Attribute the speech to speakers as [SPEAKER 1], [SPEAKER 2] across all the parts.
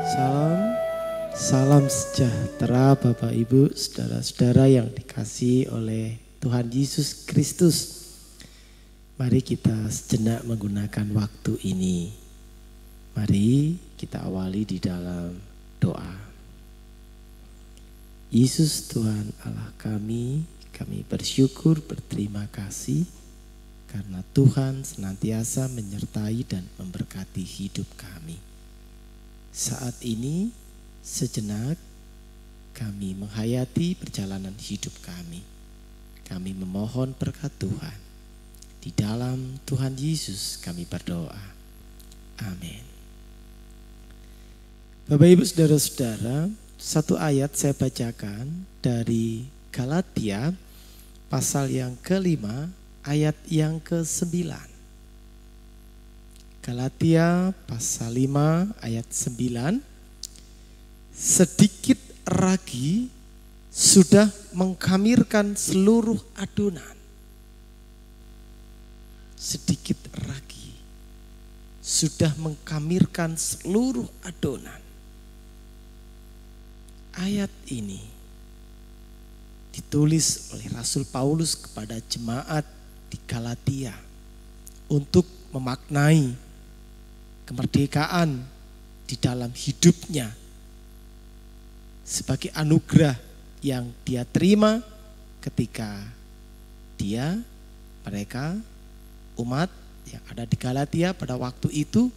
[SPEAKER 1] Salam, salam sejahtera Bapak Ibu, saudara-saudara yang dikasihi oleh Tuhan Yesus Kristus. Mari kita sejenak menggunakan waktu ini. Mari kita awali di dalam doa. Yesus Tuhan Allah kami bersyukur, berterima kasih karena Tuhan senantiasa menyertai dan memberkati hidup kami. Saat ini sejenak kami menghayati perjalanan hidup kami. Kami memohon berkat Tuhan. Di dalam Tuhan Yesus kami berdoa. Amin. Bapak Ibu saudara-saudara, satu ayat saya bacakan dari Galatia pasal yang ke-5 ayat yang ke-9. Galatia pasal 5 ayat 9. Sedikit ragi sudah mengkamirkan seluruh adonan. Sedikit ragi sudah mengkamirkan seluruh adonan. Ayat ini ditulis oleh Rasul Paulus kepada jemaat di Galatia untuk memaknai kemerdekaan di dalam hidupnya sebagai anugerah yang dia terima ketika mereka umat yang ada di Galatia pada waktu itu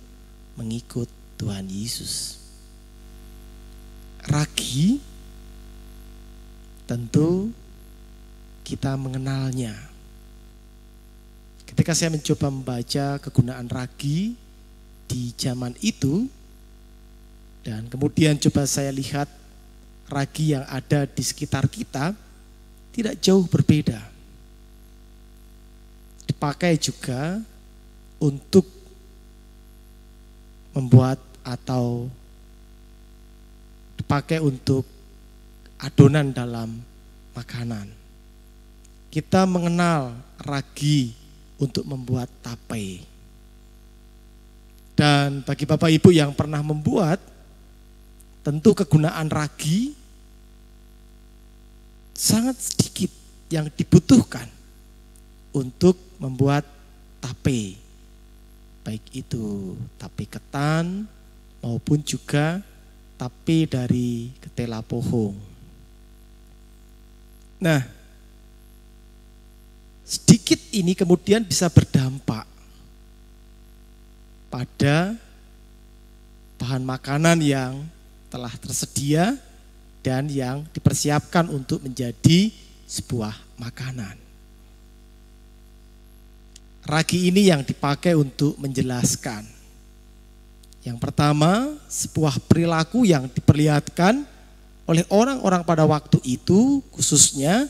[SPEAKER 1] mengikut Tuhan Yesus. Ragi tentu kita mengenalnya. Ketika saya mencoba membaca kegunaan ragi di zaman itu, dan kemudian coba saya lihat ragi yang ada di sekitar kita, tidak jauh berbeda. Dipakai juga untuk membuat atau dipakai untuk adonan dalam makanan. Kita mengenal ragi untuk membuat tape. Dan bagi Bapak Ibu yang pernah membuat, tentu kegunaan ragi sangat sedikit yang dibutuhkan untuk membuat tape. Baik itu tape ketan maupun juga tape dari ketela pohong. Nah, sedikit ini kemudian bisa berdampak pada bahan makanan yang telah tersedia dan yang dipersiapkan untuk menjadi sebuah makanan. Ragi ini yang dipakai untuk menjelaskan. Yang pertama, sebuah perilaku yang diperlihatkan oleh orang-orang pada waktu itu, khususnya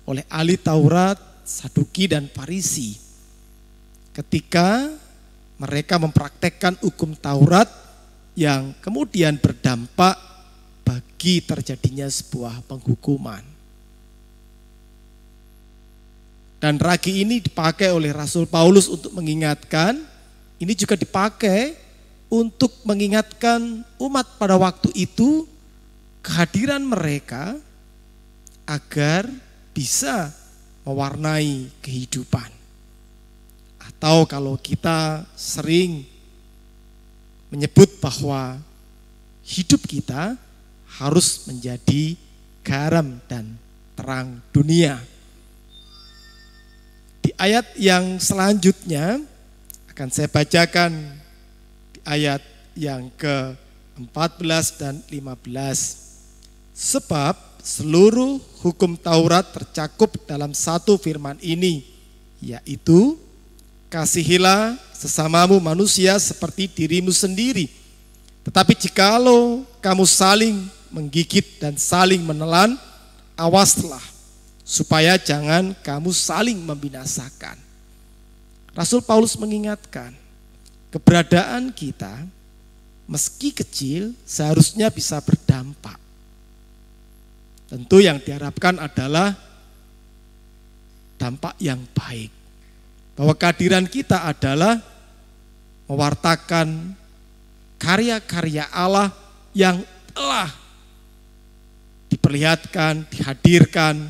[SPEAKER 1] oleh ahli Taurat, Saduki dan Farisi. Ketika mereka mempraktekkan hukum Taurat yang kemudian berdampak bagi terjadinya sebuah penghukuman. Dan ragi ini dipakai oleh Rasul Paulus untuk mengingatkan, ini juga dipakai untuk mengingatkan umat pada waktu itu kehadiran mereka agar bisa mewarnai kehidupan. Atau kalau kita sering menyebut bahwa hidup kita harus menjadi garam dan terang dunia. Di ayat yang selanjutnya akan saya bacakan di ayat yang ke-14 dan 15. Sebab seluruh hukum Taurat tercakup dalam satu firman ini, yaitu kasihilah sesamamu manusia seperti dirimu sendiri. Tetapi jikalau kamu saling menggigit dan saling menelan, awaslah supaya jangan kamu saling membinasakan. Rasul Paulus mengingatkan, keberadaan kita meski kecil seharusnya bisa berdampak. Tentu yang diharapkan adalah dampak yang baik. Bahwa kehadiran kita adalah mewartakan karya-karya Allah yang telah diperlihatkan, dihadirkan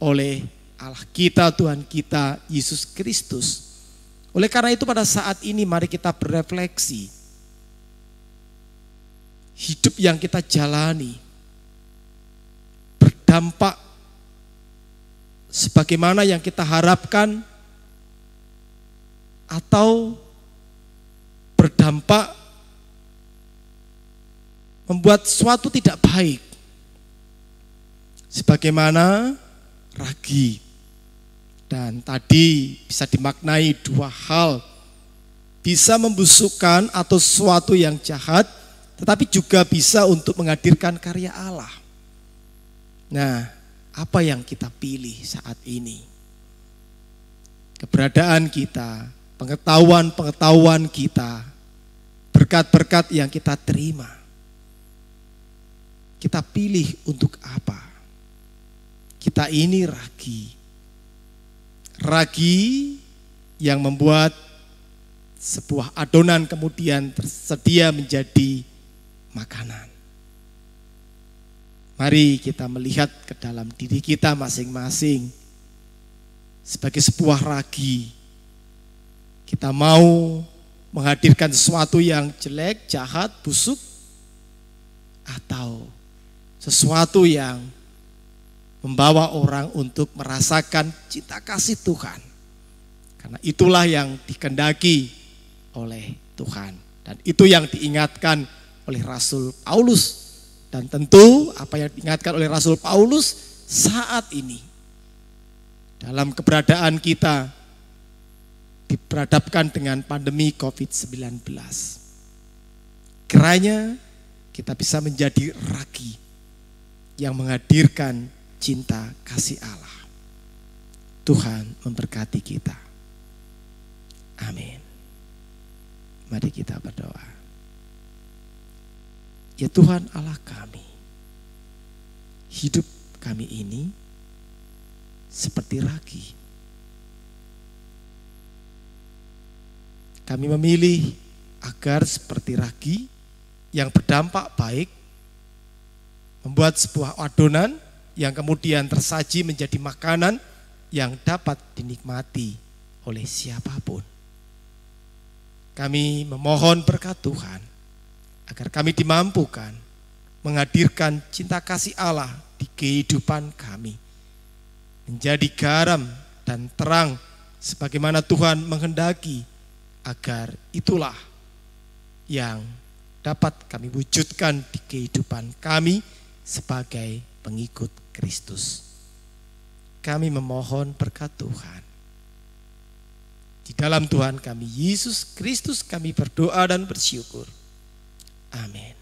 [SPEAKER 1] oleh Allah kita, Tuhan kita, Yesus Kristus. Oleh karena itu pada saat ini mari kita berefleksi. Hidup yang kita jalani berdampak sebagaimana yang kita harapkan atau berdampak membuat sesuatu tidak baik. Sebagaimana ragi. Dan tadi bisa dimaknai dua hal. Bisa membusukkan atau sesuatu yang jahat, tetapi juga bisa untuk menghadirkan karya Allah. Nah, apa yang kita pilih saat ini? Keberadaan kita, pengetahuan kita, berkat-berkat yang kita terima. Kita pilih untuk apa? Kita ini ragi. Ragi yang membuat sebuah adonan kemudian tersedia menjadi makanan. Mari kita melihat ke dalam diri kita masing-masing. Sebagai sebuah ragi, kita mau menghadirkan sesuatu yang jelek, jahat, busuk, atau sesuatu yang membawa orang untuk merasakan cinta kasih Tuhan. Karena itulah yang dikehendaki oleh Tuhan. Dan itu yang diingatkan oleh Rasul Paulus. Dan tentu apa yang diingatkan oleh Rasul Paulus saat ini. Dalam keberadaan kita diperhadapkan dengan pandemi COVID-19. Kiranya kita bisa menjadi ragi yang menghadirkan cinta kasih Allah. Tuhan memberkati kita. Amin. Mari kita berdoa. Ya Tuhan Allah kami, hidup kami ini seperti ragi. Kami memilih agar seperti ragi yang berdampak baik, membuat sebuah adonan yang kemudian tersaji menjadi makanan yang dapat dinikmati oleh siapapun. Kami memohon berkat Tuhan agar kami dimampukan menghadirkan cinta kasih Allah di kehidupan kami, menjadi garam dan terang sebagaimana Tuhan menghendaki, agar itulah yang dapat kami wujudkan di kehidupan kami sebagai pengikut Kristus. Kami memohon berkat Tuhan. Di dalam Tuhan kami Yesus Kristus kami berdoa dan bersyukur. Amin.